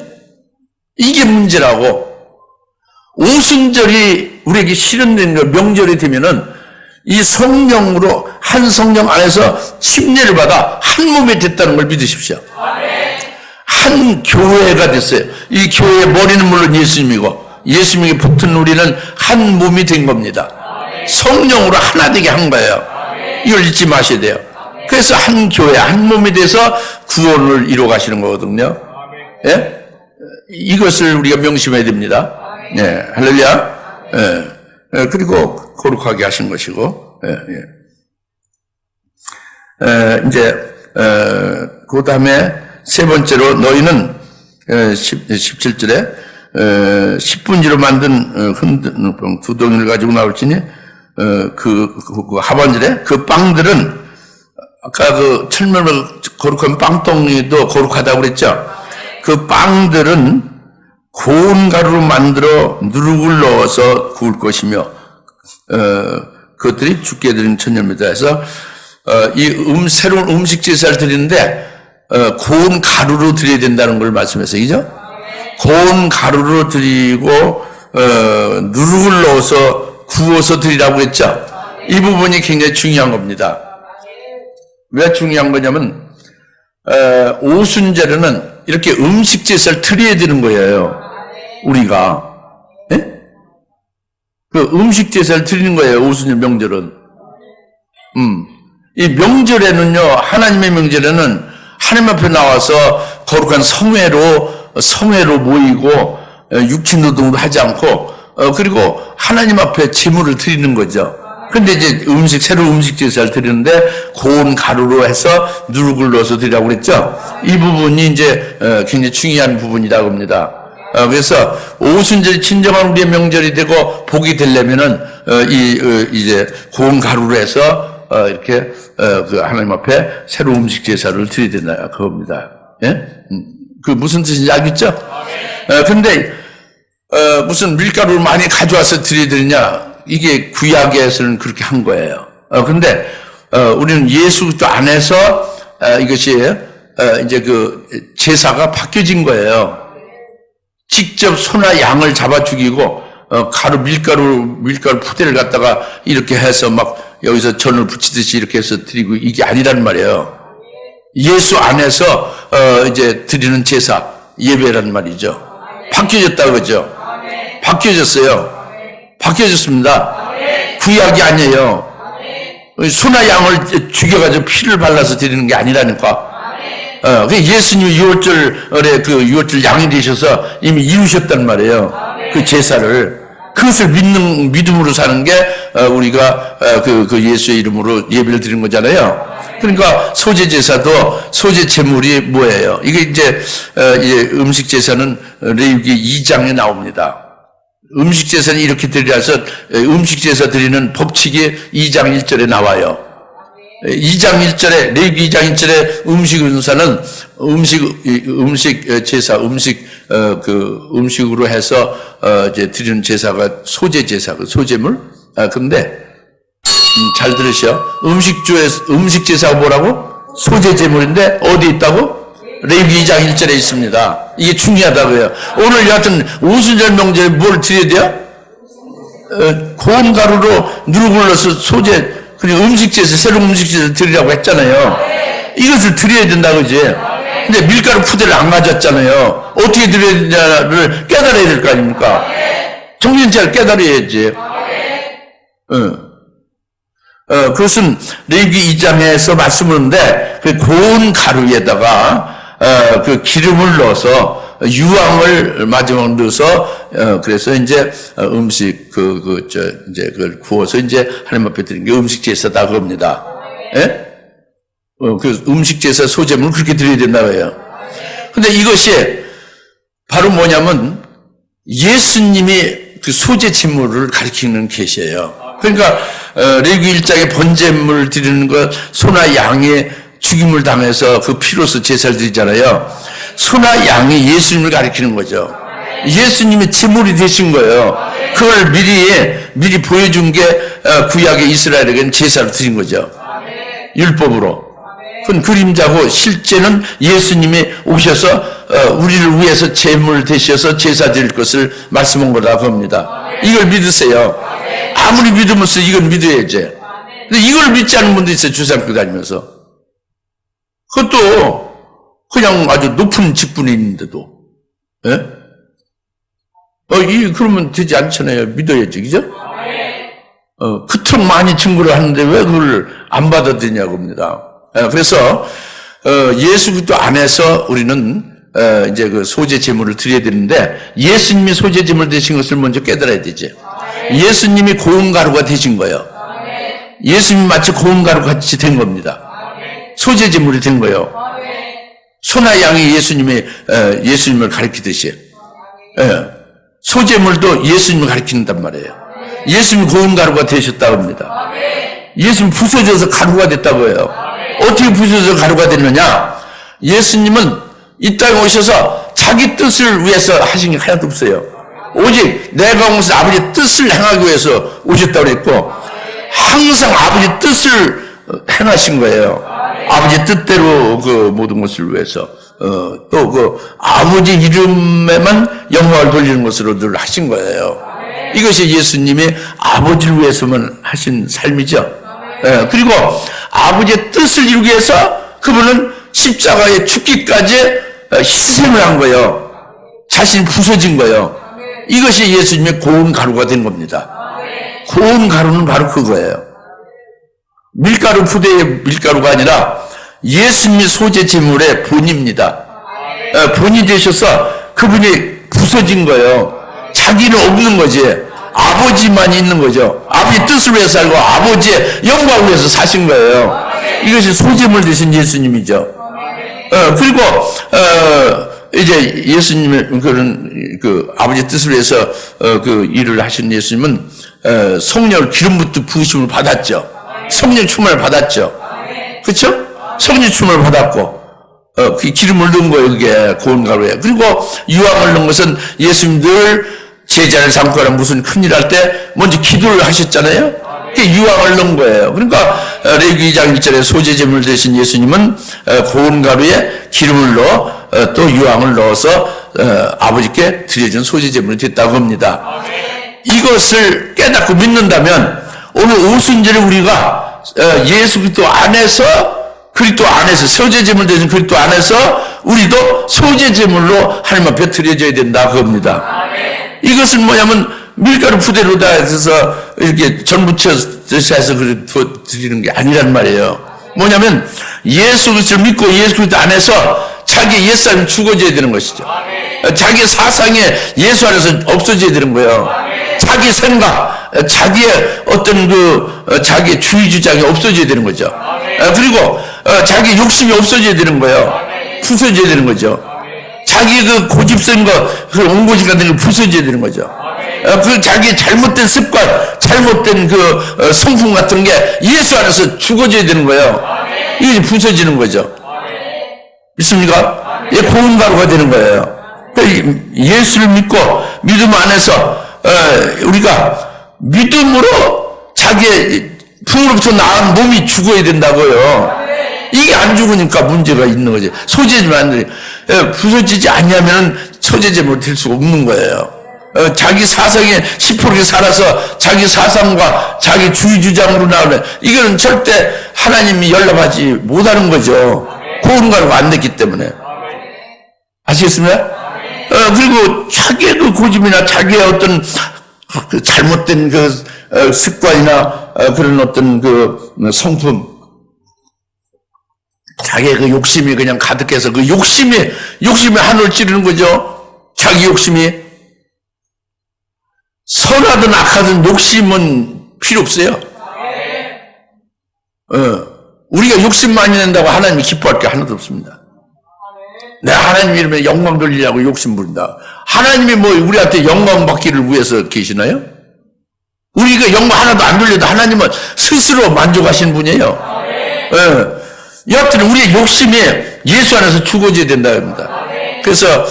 이게 문제라고. 오순절이 우리에게 실현된 거, 명절이 되면은 이 성령으로 한 성령 안에서 침례를 받아 한 몸이 됐다는 걸 믿으십시오. 한 교회가 됐어요. 이 교회의 머리는 물론 예수님이고 예수님이 붙은 우리는 한 몸이 된 겁니다. 성령으로 하나 되게 한 거예요. 이걸 잊지 마셔야 돼요. 그래서 한 교회, 한 몸이 돼서 구원을 이루어 가시는 거거든요. 예? 이것을 우리가 명심해야 됩니다. 예, 할렐루야. 예. 그리고 거룩하게 하신 것이고, 이제, 그 다음에 세 번째로 너희는, 17절에, 10분지로 만든 두 덩이를 가지고 나올지니, 그 하반절에 그 빵들은 아까 그 철물을 거룩한 빵덩이도 거룩하다고 그랬죠? 그 빵들은 고운 가루로 만들어 누룩을 넣어서 구울 것이며, 그것들이 죽게 드린 첫열매다 해서, 새로운 음식 제사를 드리는데, 고운 가루로 드려야 된다는 걸 말씀했어요. 그죠? 고운 가루로 드리고, 누룩을 넣어서 구워서 드리라고 했죠? 이 부분이 굉장히 중요한 겁니다. 왜 중요한 거냐면 오순절에는 이렇게 음식 제사를 드려야 되는 거예요. 우리가 그 음식 제사를 드리는 거예요. 오순절 명절은. 이 명절에는요, 하나님의 명절에는 하나님 앞에 나와서 거룩한 성회로 모이고 육신 노동도 하지 않고 그리고 하나님 앞에 제물을 드리는 거죠. 근데 이제 새로운 음식 제사를 드리는데 고운 가루로 해서 누룩을 넣어서 드리라고 그랬죠. 이 부분이 이제 굉장히 중요한 부분이라고 합니다. 그래서 오순절이 진정한 우리의 명절이 되고 복이 되려면은 이제 고운 가루로 해서 이렇게 그 하나님 앞에 새로운 음식 제사를 드려야 된다 그겁니다. 예? 그 무슨 뜻인지 알겠죠? 근데 무슨 밀가루를 많이 가져와서 드려야 되느냐? 이게 구약에서는 그렇게 한 거예요. 근데 우리는 예수 그리스도 안에서 이것이 이제 그 제사가 바뀌어진 거예요. 직접 소나 양을 잡아 죽이고 밀가루 푸대를 갖다가 이렇게 해서 막 여기서 전을 붙이듯이 이렇게 해서 드리고 이게 아니란 말이에요. 예수 안에서 이제 드리는 제사 예배란 말이죠. 바뀌어졌다 그러죠. 바뀌어졌어요. 바뀌어졌습니다. 구약이 아니에요. 소나 양을 죽여가지고 피를 발라서 드리는 게 아니라니까. 예수님이 6월절에 그 6월절 양이 되셔서 이미 이루셨단 말이에요. 그 제사를. 그것을 믿음으로 사는 게 우리가 그 예수의 이름으로 예배를 드리는 거잖아요. 그러니까 소제 제사도 소제 제물이 뭐예요? 이게 이제 음식 제사는 레위기 2장에 나옵니다. 음식 제사는 이렇게 드리라서 음식 제사 드리는 법칙이 2장 1절에 나와요. 2장 1절에 레위기 2장 1절에 음식 은사는 음식 제사 음식으로 해서 이제 드리는 제사가 소제 제사 소제물. 근데 잘 들으셔. 음식 제사가 뭐라고? 소제 제물인데 어디 있다고? 레위기 2장 1절에 있습니다. 이게 중요하다고요. 오늘 여하튼 오순절 명절에 뭘 드려야 돼요? 고운 가루로 누룩을 넣어서 소제 그리고 음식제에서 새로운 음식제에서 드리라고 했잖아요. 이것을 드려야 된다 그지? 근데 밀가루 푸대를 안 가졌잖아요. 어떻게 드려야 되냐를 깨달아야 될 거 아닙니까? 정신 잘 깨달아야지. 그것은 레위기 2장에서 말씀하는데 그 고운 가루에다가 그 기름을 넣어서 유황을 마지막으로 넣어서 그래서 이제 음식 이제 그걸 구워서 이제 하나님 앞에 드리는 게 음식 제사다 그럽니다. 예? 그 음식 제사 소제물을 그렇게 드려야 된다고 해요. 근데 이것이 바로 뭐냐면 예수님이 그 소제 제물을 가리키는 계시예요. 그러니까 레위기 1장에 번제물 드리는 것 소나 양의 죽임을 당해서 그 피로서 제사를 드리잖아요. 소나 양이 예수님을 가리키는 거죠. 예수님이 제물이 되신 거예요. 그걸 미리 보여준 게 구약의 이스라엘에게는 제사를 드린 거죠. 율법으로. 그건 그림자고 실제는 예수님이 오셔서 우리를 위해서 제물 되셔서 제사 드릴 것을 말씀한 거라고 합니다. 이걸 믿으세요. 아무리 믿으면 이걸 믿어야지. 근데 이걸 믿지 않는 분도 있어요. 주상교 다니면서. 그것도 그냥 아주 높은 직분에 있는데도. 예? 그러면 되지 않잖아요. 믿어야지. 그죠? 그토록 많이 증거를 하는데 왜 그걸 안 받아들이냐고 합니다. 그래서 예수 그리스도 안에서 우리는 이제 그 소제 제물을 드려야 되는데 예수님이 소제 제물 되신 것을 먼저 깨달아야 되지. 예수님이 고운 가루가 되신 거예요. 예수님이 마치 고운 가루 같이 된 겁니다. 소제 제물이 된 거예요. 소나 양이 예수님을 가리키듯이 소제물도 예수님을 가리킨단 말이에요. 예수님이 고운 가루가 되셨다고 합니다. 예수님 부서져서 가루가 됐다고 해요. 어떻게 부서져서 가루가 됐느냐? 예수님은 이 땅에 오셔서 자기 뜻을 위해서 하신 게 하나도 없어요. 오직 내가 온 것은 아버지 뜻을 행하기 위해서 오셨다고 그랬고 항상 아버지 뜻을 행하신 거예요. 아버지 뜻대로 그 모든 것을 위해서 또 그 아버지 이름에만 영광을 돌리는 것으로 늘 하신 거예요. 이것이 예수님이 아버지를 위해서만 하신 삶이죠. 예, 그리고 아버지의 뜻을 이루기 위해서 그분은 십자가에 죽기까지 희생을 한 거예요. 자신이 부서진 거예요. 이것이 예수님의 고운 가루가 된 겁니다. 고운 가루는 바로 그거예요. 밀가루 부대의 밀가루가 아니라 예수님의 소재 제물의 본입니다. 본이 되셔서 그분이 부서진 거예요. 자기는 없는 거지. 아버지만 있는 거죠. 아버지 뜻을 위해서 살고 아버지의 영광을 위해서 사신 거예요. 이것이 소재물 되신 예수님이죠. 그리고 이제 예수님의 그런 아버지 뜻을 위해서 그 일을 하신 예수님은 성령을 기름부터 부으심을 받았죠. 성령 충만을 받았죠. 그렇죠? 성령 충만을 받았고 그 기름을 넣은 거예요. 그게 고운 가루에. 그리고 유황을 넣은 것은 예수님들 제자를 삼고 하는 무슨 큰일 할 때 먼저 기도를 하셨잖아요. 그게 유황을 넣은 거예요. 그러니까 레위기 2장 1절에 소재제물 되신 예수님은 고운 가루에 기름을 넣어 또 유황을 넣어서 아버지께 드려준 소재제물이 됐다고 합니다. 이것을 깨닫고 믿는다면 오늘 오순절에 우리가 예수 그리스도 안에서 소재제물 되신 그리스도 안에서 우리도 소재제물로 하나님 앞에 드려져야 된다 그겁니다. 이것은 뭐냐면 밀가루 부대로 다 해서 이렇게 전부쳐서 해서 드리는 게 아니란 말이에요. 뭐냐면 예수 그리스도를 믿고 예수 그리스도 안에서 자기 옛사람이 죽어져야 되는 것이죠. 자기 사상에 예수 안에서 없어져야 되는 거예요. 자기 생각, 자기의 어떤 자기의 주의 주장이 없어져야 되는 거죠. 그리고 자기 욕심이 없어져야 되는 거예요. 부서져야 되는 거죠. 자기 고집센 그 옹고집 같은 거 부서져야 되는 거죠. 자기 잘못된 습관, 잘못된 성품 같은 게 예수 안에서 죽어져야 되는 거예요. 이게 부서지는 거죠. 믿습니까? 이게 고운 가루가 되는 거예요. 예수를 믿고 믿음 안에서 우리가 믿음으로 자기의 풍으로부터 나은 몸이 죽어야 된다고요. 이게 안 죽으니까 문제가 있는 거지. 소재지만 부서지지 않냐면 소재제물 될 수가 없는 거예요. 자기 사상에 10% 살아서 자기 사상과 자기 주의 주장으로 나오는 이거는 절대 하나님이 연락하지 못하는 거죠. 고운 가루가 안 됐기 때문에. 아시겠습니까? 그리고 자기의 고집이나 자기의 어떤 잘못된 습관이나 그런 어떤 성품, 자기의 욕심이 그냥 가득해서 욕심이 하늘을 찌르는 거죠. 자기 욕심이. 선하든 악하든 욕심은 필요 없어요. 우리가 욕심 많이 낸다고 하나님이 기뻐할 게 하나도 없습니다. 내가 하나님 이름에 영광 돌리려고 욕심 부린다. 하나님이 우리한테 영광 받기를 위해서 계시나요? 우리가 영광 하나도 안 돌려도 하나님은 스스로 만족하시는 분이에요. 여하튼 우리의 욕심이 예수 안에서 죽어져야 된다 합니다. 그래서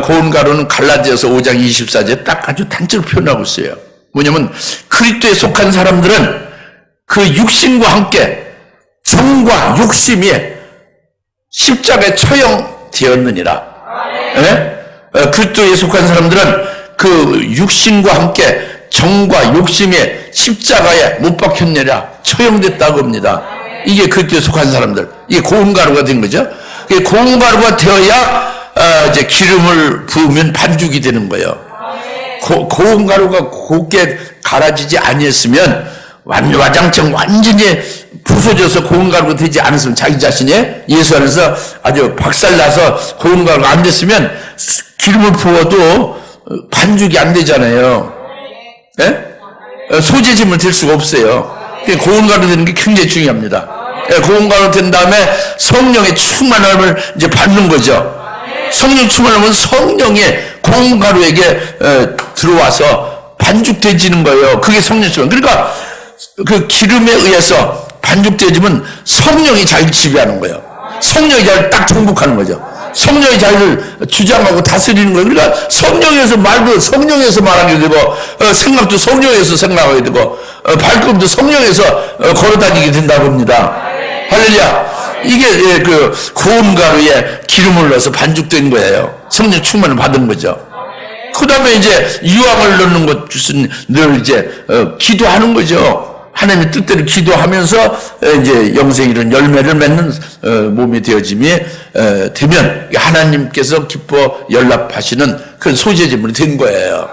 고운 가루는 갈라디아서 5장 24절에 딱 아주 단적으로 표현하고 있어요. 뭐냐면 그리스도에 속한 사람들은 그 육신과 함께 정과 욕심이 십자가에 처형되었느니라. 그리스도에 속한 사람들은 그 육신과 함께 정과 욕심이 십자가에 못 박혔느니라. 처형됐다고 합니다. 이게 그리스도에 속한 사람들. 이게 고운 가루가 된 거죠. 이게 고운 가루가 되어야 이제 기름을 부으면 반죽이 되는 거예요. 고운 가루가 곱게 갈아지지 아니했으면 와장창 완전히 부서져서 고운 가루가 되지 않았으면 자기 자신이 예수 안에서 아주 박살나서 고운 가루가 안 됐으면 기름을 부어도 반죽이 안 되잖아요. 소재지물 될 수가 없어요. 고운 가루 되는 게 굉장히 중요합니다. 고운 가루 된 다음에 성령의 충만함을 이제 받는 거죠. 성령 충만하면 성령이 고운 가루에게 들어와서 반죽되지는 거예요. 그게 성령 충만. 그러니까 그 기름에 의해서 반죽되지면 성령이 자기를 지배하는 거예요. 성령이 자기를 딱 정복하는 거죠. 성령이 자기를 주장하고 다스리는 거예요. 그러니까 성령에서 말도 성령에서 말하게 되고 생각도 성령에서 생각하게 되고 발걸음도 성령에서 걸어다니게 된다고 합니다. 할렐루야. 이게 고운 가루에 기름을 넣어서 반죽된 거예요. 성령 충만을 받은 거죠. 그 다음에 이제 유황을 넣는 것은 늘 이제 기도하는 거죠. 하나님의 뜻대로 기도하면서 이제 영생 이런 열매를 맺는 몸이 되어짐이 되면 하나님께서 기뻐 연락하시는 그런 소재제물이 된 거예요.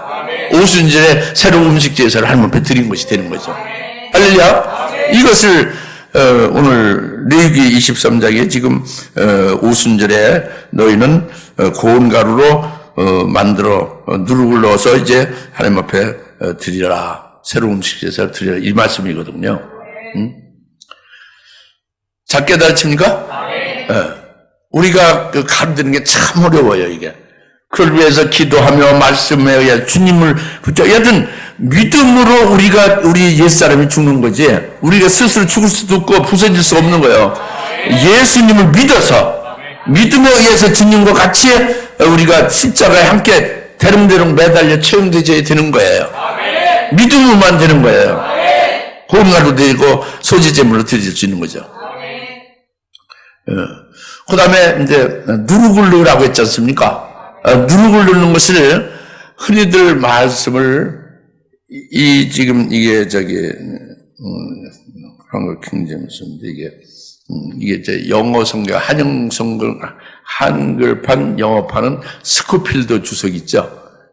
오순절에 새로운 음식 제사를 하나님 앞에 드린 것이 되는 거죠. 할렐루야. 이것을 오늘 레위기 23장에 지금 오순절에 너희는 고운 가루로 만들어 누룩을 넣어서 이제 하나님 앞에 드리라. 새로운 음식 제사를 드리라. 이 말씀이거든요. 잘 깨달으십니까? 우리가 그 가르치는 게 참 어려워요, 이게. 그걸 위해서 기도하며 말씀에 의해 주님을 붙잡고, 여하튼 믿음으로 우리 옛사람이 죽는 거지, 우리가 스스로 죽을 수도 없고 부서질 수 없는 거예요. 예수님을 믿어서, 믿음에 의해서 주님과 같이 우리가 십자가에 함께 대롱대롱 매달려 채용되어야 되는 거예요. 믿음으로만 되는 거예요. 고운가루 드리고 소지제물로 드릴 수 있는 거죠. 그 다음에 이제 누룩을 넣으라고 했지 않습니까? 누룩을 넣는 것을 흔히들 말씀을 지금 이게 한글 킹제임스인데 이게 이제 영어 성경 한영 성경 한글판 영어판은 스코필드 주석 있죠.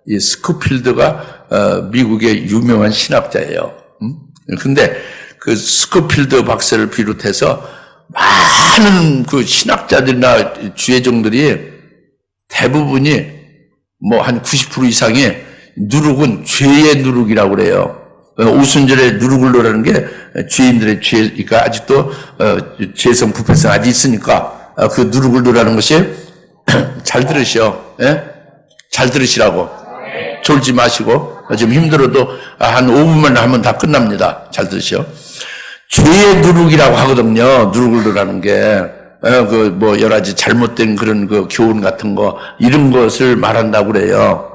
이 스코필드가 미국의 유명한 신학자예요. 근데 그 스코필드 박사를 비롯해서 많은 그 신학자들이나 주의종들이 대부분이 뭐 한 90% 이상이 누룩은 죄의 누룩이라고 그래요. 오순절에 누룩을 넣으라는 게 죄인들의 죄가 아직도 죄성 부패성 아직 있으니까 그 누룩을 넣으라는 것이 잘 들으시오. 예? 잘 들으시라고. 졸지 마시고 좀 힘들어도 한 5분만 하면 다 끝납니다. 잘 들으시오. 죄의 누룩이라고 하거든요. 누룩을 넣으라는 게. 그 뭐 여러 가지 잘못된 그런 그 교훈 같은 거 이런 것을 말한다고 그래요.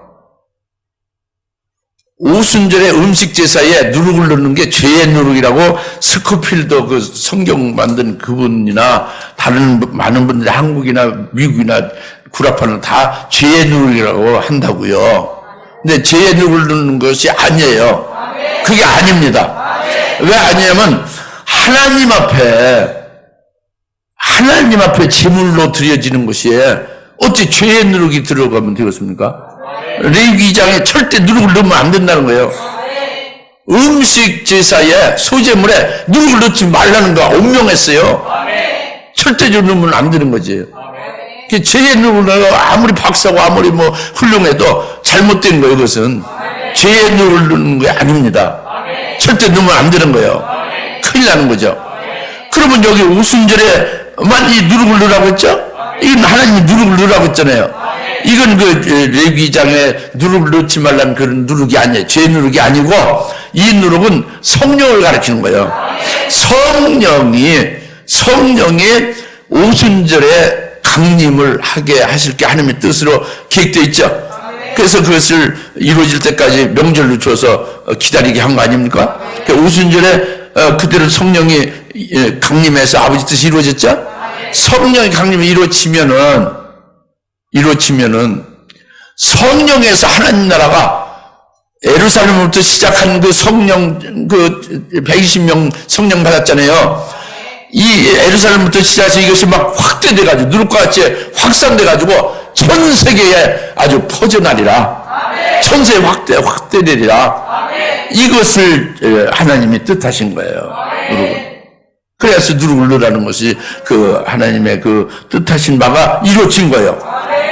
오순절에 음식 제사에 누룩을 넣는 게 죄의 누룩이라고 스코필드 그 성경 만든 그분이나 다른 많은 분들이 한국이나 미국이나 구라파는 다 죄의 누룩이라고 한다고요. 근데 죄의 누룩을 넣는 것이 아니에요. 그게 아닙니다. 왜 아니냐면 하나님 앞에 제물로 드려지는 것이 어찌 죄의 누룩이 들어가면 되겠습니까? 레위기 2장에 절대 누룩을 넣으면 안 된다는 거예요. 음식 제사에 소제물에 누룩을 넣지 말라는 거 엄명했어요. 절대적으로 넣으면 안 되는 거지. 죄의 누룩을 넣어 아무리 박사고 아무리 뭐 훌륭해도 잘못된 거예요. 그것은 죄의 누룩을 넣는 게 아닙니다. 절대 넣으면 안 되는 거예요. 큰일 나는 거죠. 그러면 여기 오순절에만 이 누룩을 넣으라고 했죠? 이건 하나님이 누룩을 넣으라고 했잖아요. 이건 그 레위기장에 누룩을 넣지 말라는 그런 누룩이 아니에요. 죄 누룩이 아니고 이 누룩은 성령을 가리키는 거예요. 성령이 오순절에 강림을 하게 하실 게 하나님의 뜻으로 계획되어 있죠. 그래서 그것을 이루어질 때까지 명절로 줘서 기다리게 한 거 아닙니까? 오순절에 그대로 성령이 강림해서 아버지 뜻이 이루어졌죠? 성령의 강림이 이루어지면은 성령에서 하나님 나라가 예루살렘부터 시작한 그 성령, 120명 성령 받았잖아요. 이 예루살렘부터 시작해서 이것이 막 확대돼가지고, 누룩과 같이 확산돼가지고, 전 세계에 아주 퍼져나리라. 천세에 확대되리라. 이것을 하나님이 뜻하신 거예요. 누룩은. 그래서 누룩을 넣으라는 것이 그 하나님의 그 뜻하신 바가 이루어진 거예요.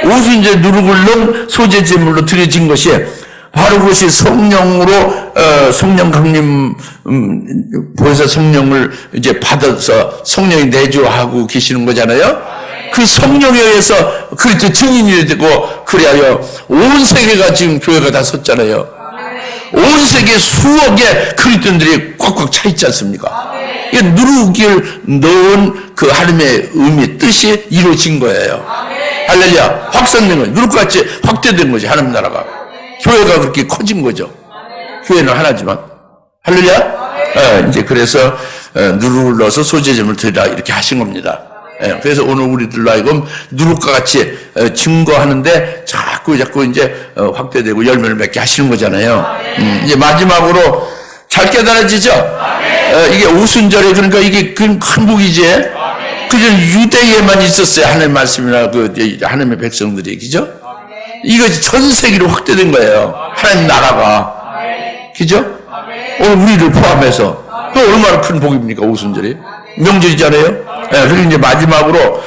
오순절 누룩을 넣은 소재제물로 드려진 것이 바로 그것이 성령으로 성령 강림 보혜사 성령을 이제 받아서 성령이 내주하고 계시는 거잖아요. 그 성령에 의해서 그리스도 증인이 되고 그래야 온 세계가 지금 교회가 다 섰잖아요. 온 세계 수억의 그리스도인들이 꽉꽉 차 있지 않습니까? 누룩을 넣은 그 하나님의 의미, 뜻이 이루어진 거예요. 할렐루야. 확산된 거예요. 누룩같이 확대된 거지, 하나님 나라가. 교회가 그렇게 커진 거죠. 교회는 하나지만. 할렐루야. 이제 그래서 누룩을 넣어서 소재점을 드리라 이렇게 하신 겁니다. 예, 그래서 오늘 우리들로 하여금 누룩과 같이 증거하는데 자꾸 이제 확대되고 열매를 맺게 하시는 거잖아요. 이제 마지막으로 잘 깨달아지죠? 이게 오순절에 그러니까 이게 큰 복이지. 그전 유대에만 있었어요. 하나님의 말씀이나 하나님의 백성들이, 그죠? 이것이 전 세계로 확대된 거예요. 하나님 나라가. 그죠? 오늘 우리를 포함해서. 또 얼마나 큰 복입니까, 오순절이? 명절이잖아요? 그리고 이제 마지막으로,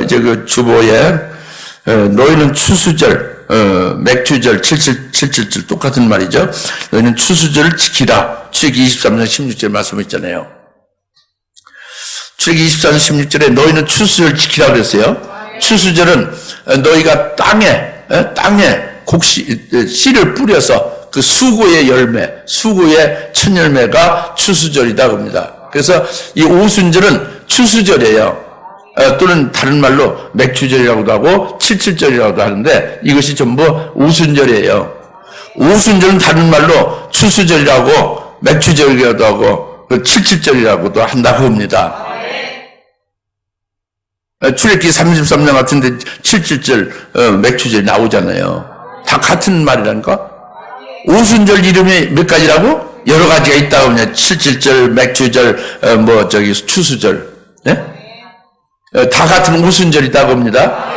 이제 그 주보에, 너희는 추수절, 맥주절, 777 똑같은 말이죠. 너희는 추수절을 지키라. 출애굽기 23장 16절 말씀했잖아요. 출애굽기 24장 16절에 너희는 추수절을 지키라 그랬어요. 추수절은 너희가 땅에 씨를 뿌려서 그 수고의 열매, 수고의 첫 열매가 추수절이다 합니다. 그래서 이 오순절은 추수절이에요. 또는 다른 말로 맥주절이라고도 하고 77절이라고도 하는데 이것이 전부 오순절이에요. 오순절은 다른 말로 추수절이라고 맥주절이라고도 하고 77절이라고도 한다고 합니다. 출애굽기 33장 같은데 77절 맥주절 나오잖아요. 다 같은 말이라니까. 오순절 이름이 몇 가지라고? 여러 가지가 있다고 그냥 77절, 맥주절, 추수절, 네? 다 같은 오순절이다고 합니다.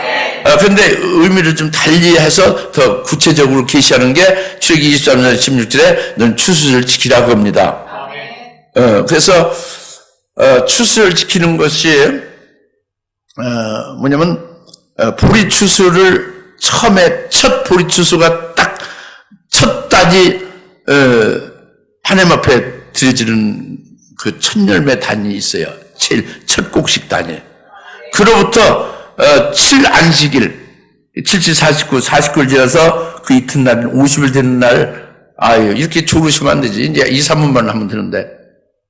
그런데 의미를 좀 달리해서 더 구체적으로 계시하는 게 출애굽기 23장 16절에 넌 추수절 지키라고 합니다. 그래서 추수를 지키는 것이 뭐냐면 보리 추수를 처음에 첫 보리 추수가 딱 첫 따지 하나님 앞에 드려지는 그 첫 열매 단이 있어요. 제일 첫 곡식 단이. 그로부터 7안식일 49일 지나서 그 이튿날 50일 되는 날 이렇게 졸으시면 안 되지. 이제 2, 3분만 하면 되는데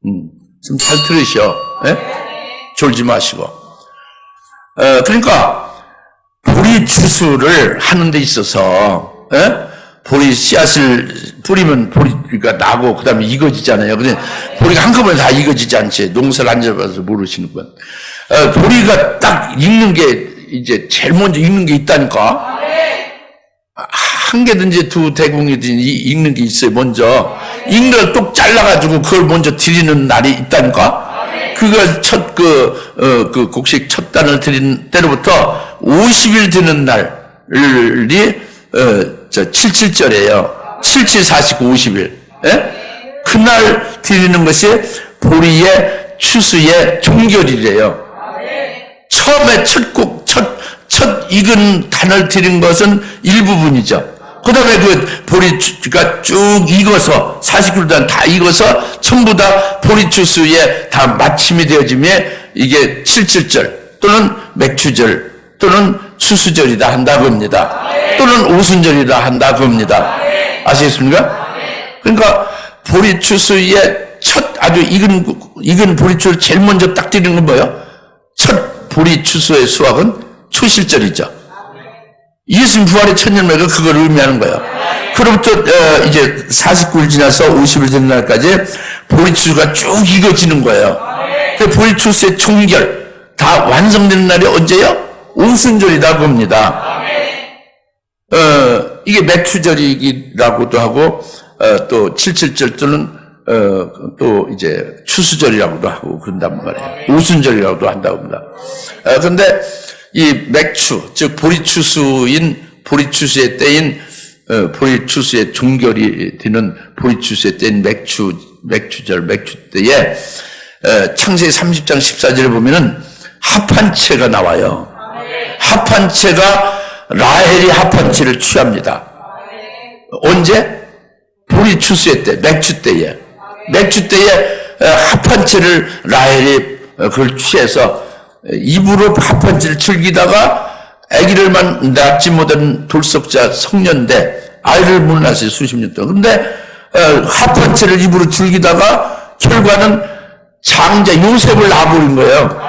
좀 잘 들으셔. 예? 졸지 마시고. 그러니까 보리 추수를 하는 데 있어서 보리 씨앗을 뿌리면 보리가 나고 그다음에 익어지잖아요. 근데 보리가 한꺼번에 다 익어지지 않지. 농사를 안 지어봐서 모르시는 분. 보리가 딱 익는 게 이제 제일 먼저 익는 게 있다니까. 한 개든지 두 대궁이든지 익는 게 있어요. 먼저 익는 걸 똑 잘라가지고 그걸 먼저 드리는 날이 있다니까. 그걸 첫 그 곡식 첫 단을 드린 때로부터 50일 되는 날이 77절이에요. 77, 49, 50일. 예? 그날 드리는 것이 보리의 추수의 종결이래요. 처음에 첫 익은 단을 드린 것은 일부분이죠. 그 다음에 그 보리가 쭉 익어서 40kg 단 다 익어서 전부 다 보리 추수에 다 마침이 되어지면 이게 77절 또는 맥주절 또는 추수절이다 한다고 합니다. 또는 오순절이다 한다고 합니다. 아시겠습니까? 그러니까 보리 추수의 첫 아주 익은 보리 추수를 제일 먼저 딱 드리는 건 뭐예요? 첫 보리 추수의 수확은 초실절이죠. 예수님 부활의 첫 열매가 그걸 의미하는 거예요. 그로부터 이제 49일 지나서 50일 되는 날까지 보리 추수가 쭉 익어지는 거예요. 그 보리 추수의 종결 다 완성되는 날이 언제요? 오순절이라고 합니다. 이게 맥추절이라고도 하고 또 77절 또는 또 이제 추수절이라고도 하고 그런단 말이에요. 오순절이라고도 한다고 합니다. 그런데 이 맥추, 즉 보리추수인 보리추수의 때인 보리추수의 종결이 되는 보리추수의 때인 맥추절, 맥추 때에 창세기 30장 14절에 보면은 합한채가 나와요. 합한채가 라헬이 합한채를 취합니다. 언제? 보리추수의 때, 맥추 때에. 맥추 때에 합한채를 라헬이 그걸 취해서 입으로 합한채를 즐기다가 아기를만 낳지 못한 돌석자 성년대 아이를 못 낳았어요. 수십 년 동안. 근데 합한채를 입으로 즐기다가 결과는 장자 요셉을 낳아버린 거예요.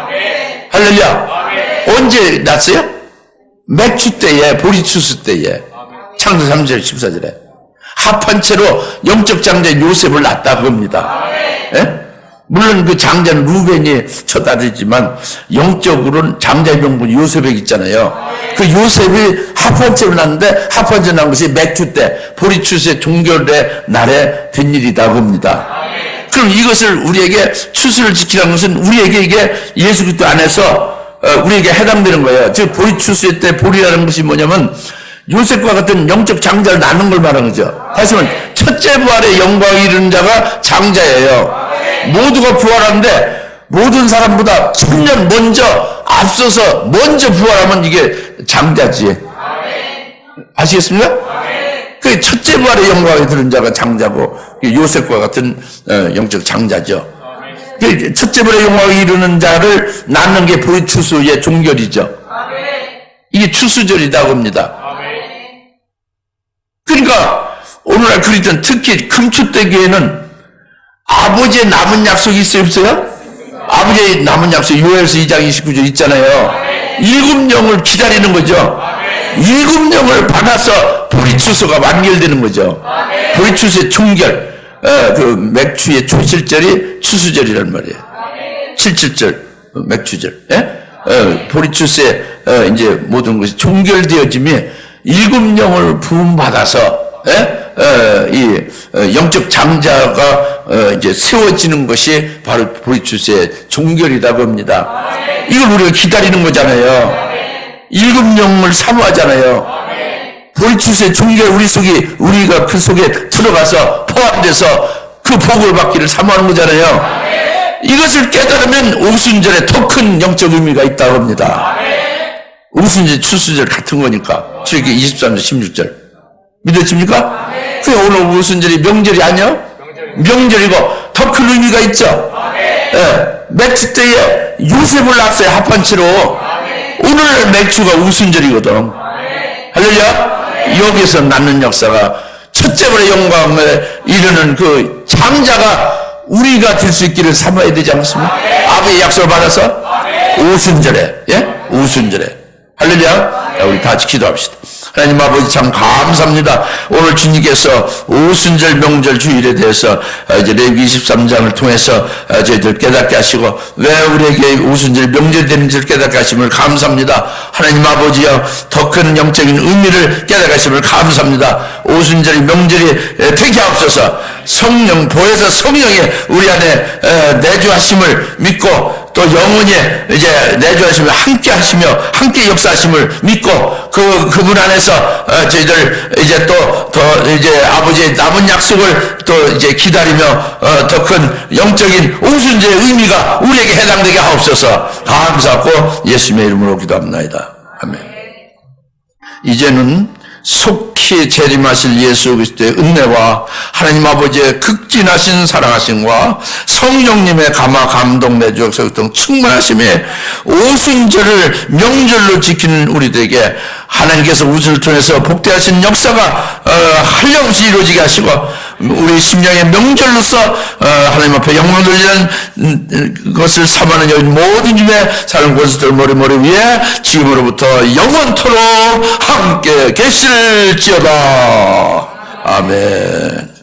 할렐루야. 언제 낳았어요? 맥추 때에, 보리추수 때에. 창세기 3절 14절에 합한채로 영적 장자 요셉을 낳았다고 합니다. 예? 물론 그 장자는 루벤이 첫 아들이지만 영적으로는 장자의 명분 요셉이 있잖아요. 그 요셉이 하판체를 낳는데 하판체 낳은 것이 맥추 때 보리추수의 종결의 날에 된 일이다 봅니다. 그럼 이것을 우리에게 추수를 지키라는 것은 우리에게 이게 예수 그리스도 안에서 우리에게 해당되는 거예요. 즉 보리추수의 때 보리라는 것이 뭐냐면 요셉과 같은 영적 장자를 낳는 걸 말하는 거죠. 다시 말하면 첫째 부활의 영광을 이루는 자가 장자예요. 모두가 부활하는데 모든 사람보다 1000년 먼저 앞서서 먼저 부활하면 이게 장자지. 아시겠습니까? 그 첫째 부활의 영광을 이루는 자가 장자고 요셉과 같은 영적 장자죠. 그 첫째 부활의 영광을 이루는 자를 낳는 게 보리추수의 종결이죠. 이게 추수절이다 봅니다. 그러니까 오늘날 그리스도는 특히 금추대교회는 아버지의 남은 약속이 있어요, 없어요? 아버지의 남은 약속 요엘서 2장 29절 있잖아요. 7영을 기다리는 거죠. 7영을 받아서 보리추수가 완결되는 거죠. 보리추수의 종결, 그 맥추의 초실절이 추수절이란 말이에요. 77절 맥추절, 보리추수의 이제 모든 것이 종결되어짐이 7영을 부음받아서 이 영적 장자가 이제 세워지는 것이 바로 보리추수의 종결이다 봅니다. 이걸 우리가 기다리는 거잖아요. 7영을 사모하잖아요. 보리추수의 종결 우리가 그 속에 들어가서 포함돼서 그 복을 받기를 사모하는 거잖아요. 이것을 깨달으면 오순절에 더 큰 영적 의미가 있다고 합니다. 오순절, 추수절 같은 거니까. 출애굽기 23절, 16절. 믿어집니까? 그 오늘 오순절이 명절이 아니요? 명절이고 더 큰 의미가 있죠. 맥추 때에 요셉을 낳았어요. 합판치로. 오늘 맥추가 오순절이거든. 할렐루야. 여기서 낳는 역사가 첫째 번의 영광을 이루는 그 장자가 우리가 될 수 있기를 사모해야 되지 않습니까? 아버지의 약속을 받아서 오순절에, 오순절에. 할렐루야. 우리 다 같이 기도합시다. 하나님 아버지 참 감사합니다. 오늘 주님께서 오순절 명절 주일에 대해서 이제 레위기 23장을 통해서 저희들 깨닫게 하시고 왜 우리에게 오순절 명절이 되는지를 깨닫게 하심을 감사합니다. 하나님 아버지여 더 큰 영적인 의미를 깨닫게 하심을 감사합니다. 오순절이 명절이 되게 하옵소서. 성령 보혜사 성령이 우리 안에 내주하심을 믿고 또 영원히 이제 내주하시며 함께 하시며 함께 역사하심을 믿고 그분 안에서 저희들 이제 또 이제 아버지의 남은 약속을 또 이제 기다리며 더 큰 영적인 오순절의 의미가 우리에게 해당되게 하옵소서. 감사하고 예수님의 이름으로 기도합니다. 아멘. 이제는 속히 재림하실 예수 그리스도의 은혜와 하나님 아버지의 극진하신 사랑하심과 성령님의 감화 감동 내주 등 충만하심에 오순절을 명절로 지키는 우리들에게 하나님께서 우주를 통해서 복대하신 역사가 한량없이 이루어지게 하시고 우리 심령의 명절로서 하나님 앞에 영광 돌리는 것을 삼하는 여인 모든 중에 사는 곳들 머리 위에 지금으로부터 영원토록 함께 계실지어다. 아멘.